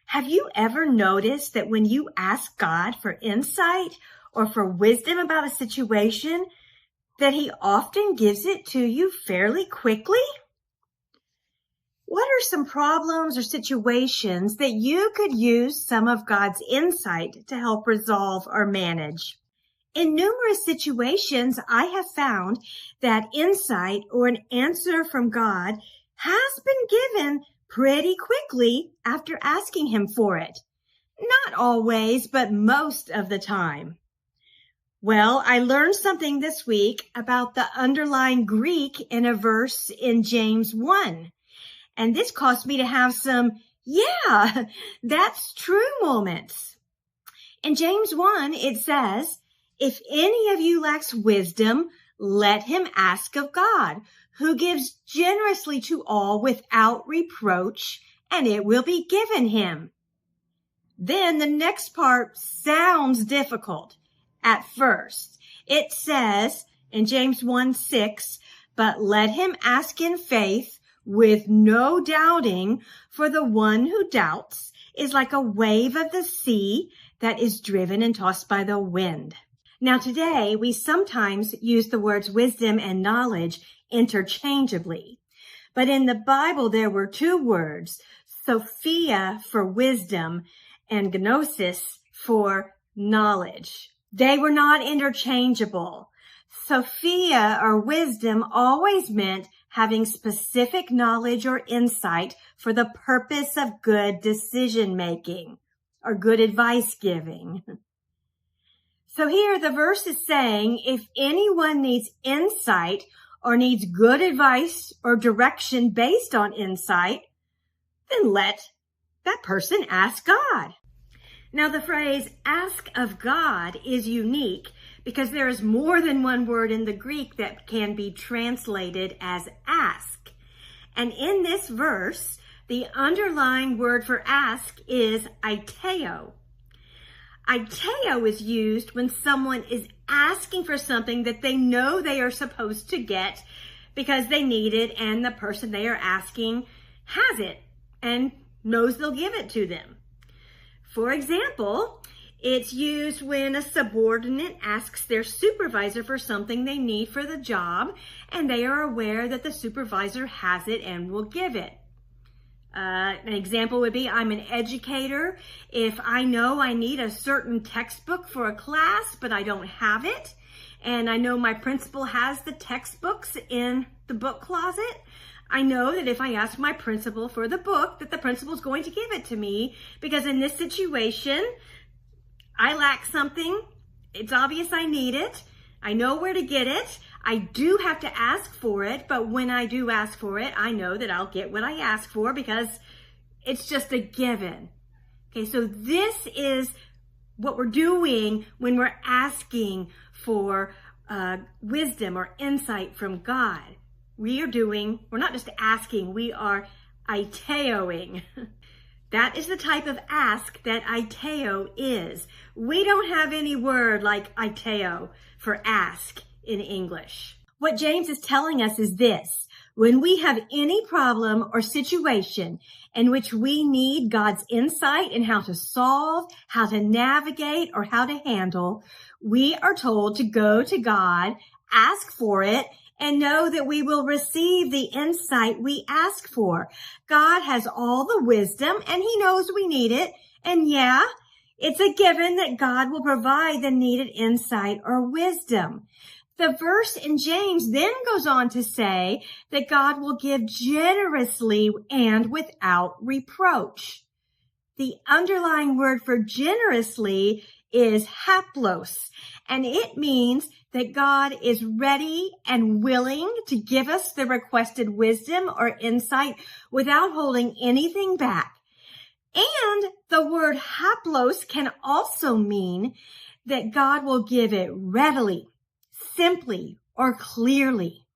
Have you ever noticed that when you ask God for insight or for wisdom about a situation, that He often gives it to you fairly quickly? What are some problems or situations that you could use some of God's insight to help resolve or manage? In numerous situations, I have found that insight or an answer from God has been given pretty quickly after asking Him for it. Not always, but most of the time. Well, I learned something this week about the underlying Greek in a verse in James 1. And this caused me to have some, yeah, that's true moments. In James 1, it says, "If any of you lacks wisdom, let him ask of God, who gives generously to all without reproach, and it will be given him." Then the next part sounds difficult at first. It says in James 1:6, "But let him ask in faith with no doubting, for the one who doubts is like a wave of the sea that is driven and tossed by the wind." Now today, we sometimes use the words wisdom and knowledge interchangeably. But in the Bible, there were two words, Sophia for wisdom and gnosis for knowledge. They were not interchangeable. Sophia or wisdom always meant having specific knowledge or insight for the purpose of good decision making or good advice giving. So here the verse is saying if anyone needs insight or needs good advice or direction based on insight, then let that person ask God. Now the phrase ask of God is unique because there is more than one word in the Greek that can be translated as ask. And in this verse, the underlying word for ask is aiteo. Aiteo is used when someone is asking for something that they know they are supposed to get because they need it and the person they are asking has it and knows they'll give it to them. For example, it's used when a subordinate asks their supervisor for something they need for the job, and they are aware that the supervisor has it and will give it. An example would be, I'm an educator. If I know I need a certain textbook for a class, but I don't have it, and I know my principal has the textbooks in the book closet, I know that if I ask my principal for the book, that the principal is going to give it to me, because in this situation, I lack something. It's obvious I need it. I know where to get it. I do have to ask for it, but when I do ask for it, I know that I'll get what I ask for because it's just a given. Okay, so this is what we're doing when we're asking for wisdom or insight from God. We're not just asking, we are aiteoing. That is the type of ask that aiteo is. We don't have any word like aiteo for ask in English. What James is telling us is this: when we have any problem or situation in which we need God's insight in how to solve, how to navigate, or how to handle, we are told to go to God, ask for it, and know that we will receive the insight we ask for. God has all the wisdom and He knows we need it. And yeah, it's a given that God will provide the needed insight or wisdom. The verse in James then goes on to say that God will give generously and without reproach. The underlying word for generously is haplos, and it means that God is ready and willing to give us the requested wisdom or insight without holding anything back. And the word haplos can also mean that God will give it readily, simply, or clearly.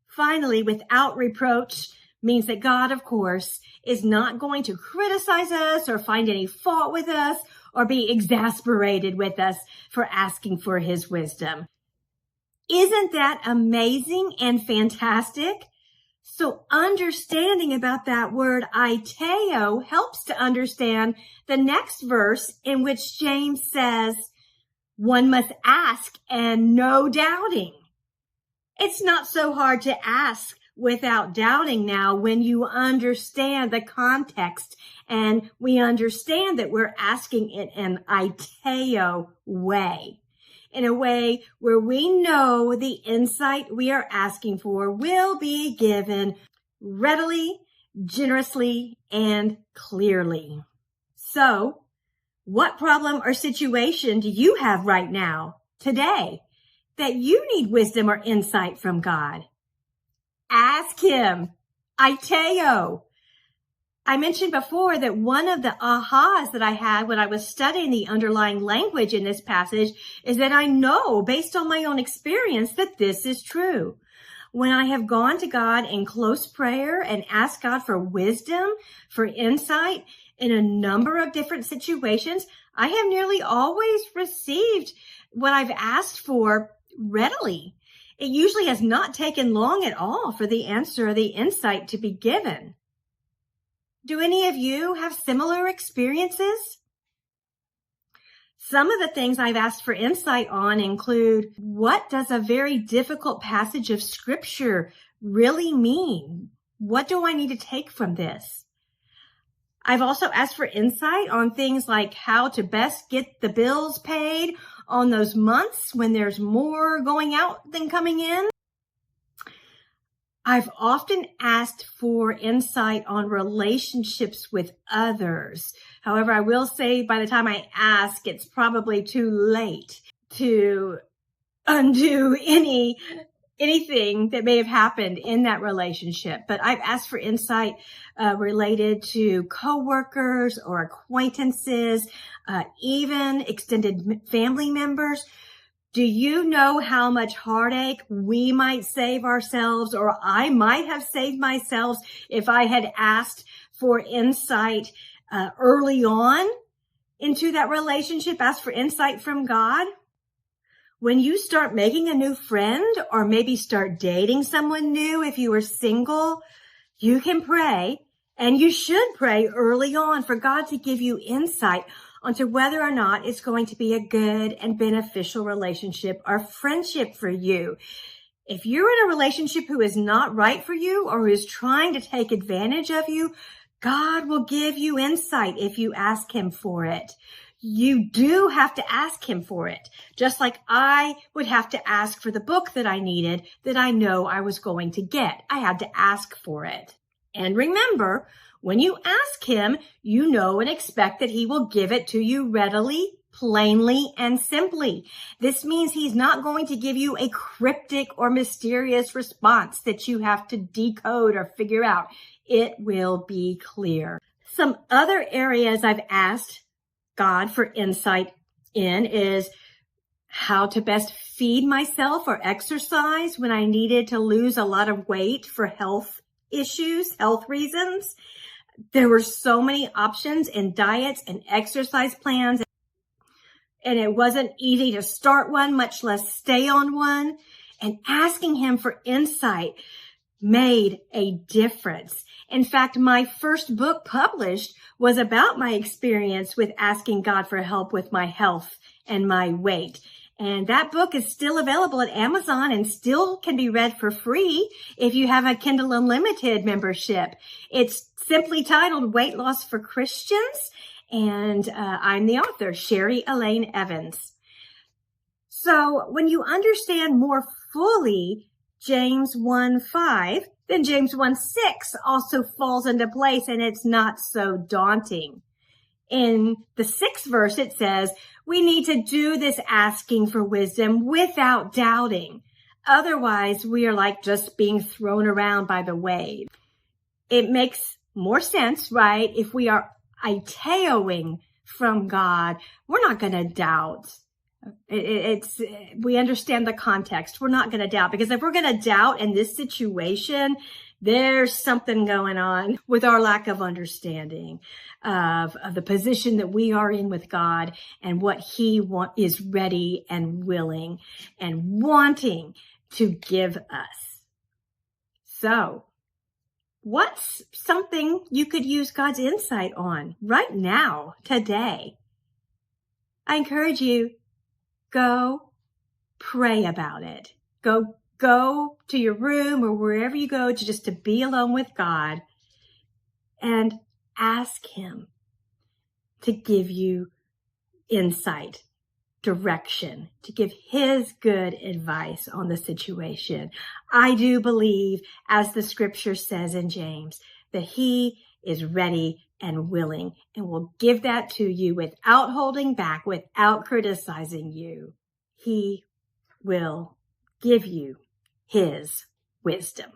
Finally, without reproach means that God, of course, is not going to criticize us or find any fault with us or be exasperated with us for asking for His wisdom. Isn't that amazing and fantastic? So understanding about that word aiteo helps to understand the next verse in which James says, one must ask and no doubting. It's not so hard to ask without doubting now when you understand the context and we understand that we're asking in an aiteo way, in a way where we know the insight we are asking for will be given readily, generously, and clearly. So, what problem or situation do you have right now, today, that you need wisdom or insight from God? Ask him. Aiteo. I mentioned before that one of the ahas that I had when I was studying the underlying language in this passage is that I know, based on my own experience, that this is true. When I have gone to God in close prayer and asked God for wisdom, for insight in a number of different situations, I have nearly always received what I've asked for readily. It usually has not taken long at all for the answer or the insight to be given. Do any of you have similar experiences? Some of the things I've asked for insight on include, what does a very difficult passage of scripture really mean? What do I need to take from this? I've also asked for insight on things like how to best get the bills paid on those months when there's more going out than coming in. I've often asked for insight on relationships with others. However, I will say by the time I ask, it's probably too late to undo anything that may have happened in that relationship. But I've asked for insight related to coworkers or acquaintances, even extended family members. Do you know how much heartache we might save ourselves, or I might have saved myself if I had asked for insight early on into that relationship, asked for insight from God? When you start making a new friend or maybe start dating someone new, if you are single, you can pray, and you should pray early on for God to give you insight onto whether or not it's going to be a good and beneficial relationship or friendship for you. If you're in a relationship who is not right for you or who is trying to take advantage of you, God will give you insight if you ask him for it. You do have to ask him for it, just like I would have to ask for the book that I needed that I know I was going to get. I had to ask for it. And remember, when you ask him, you know and expect that he will give it to you readily, plainly, and simply. This means he's not going to give you a cryptic or mysterious response that you have to decode or figure out. It will be clear. Some other areas I've asked God for insight in is how to best feed myself or exercise when I needed to lose a lot of weight for health issues, health reasons. There were so many options in diets and exercise plans, and it wasn't easy to start one, much less stay on one. And asking him for insight made a difference. In fact, my first book published was about my experience with asking God for help with my health and my weight. And that book is still available at Amazon and still can be read for free if you have a Kindle Unlimited membership. It's simply titled Weight Loss for Christians, and I'm the author, Sherry Elaine Evans. So when you understand more fully James 1:5, then James 1:6 also falls into place, and it's not so daunting. In the 6th verse, it says, we need to do this asking for wisdom without doubting. Otherwise, we are like just being thrown around by the wave. It makes more sense, right? If we are aiteoing from God, we're not going to doubt. We understand the context. We're not going to doubt, because if we're going to doubt in this situation, there's something going on with our lack of understanding of the position that we are in with God and what he is ready and willing and wanting to give us. So what's something you could use God's insight on right now, today? I encourage you, go pray about it. Go to your room or wherever you go to be alone with God and ask him to give you insight, direction, to give his good advice on the situation. I do believe, as the scripture says in James, that he is ready and willing and will give that to you without holding back, without criticizing you. He will give you his wisdom.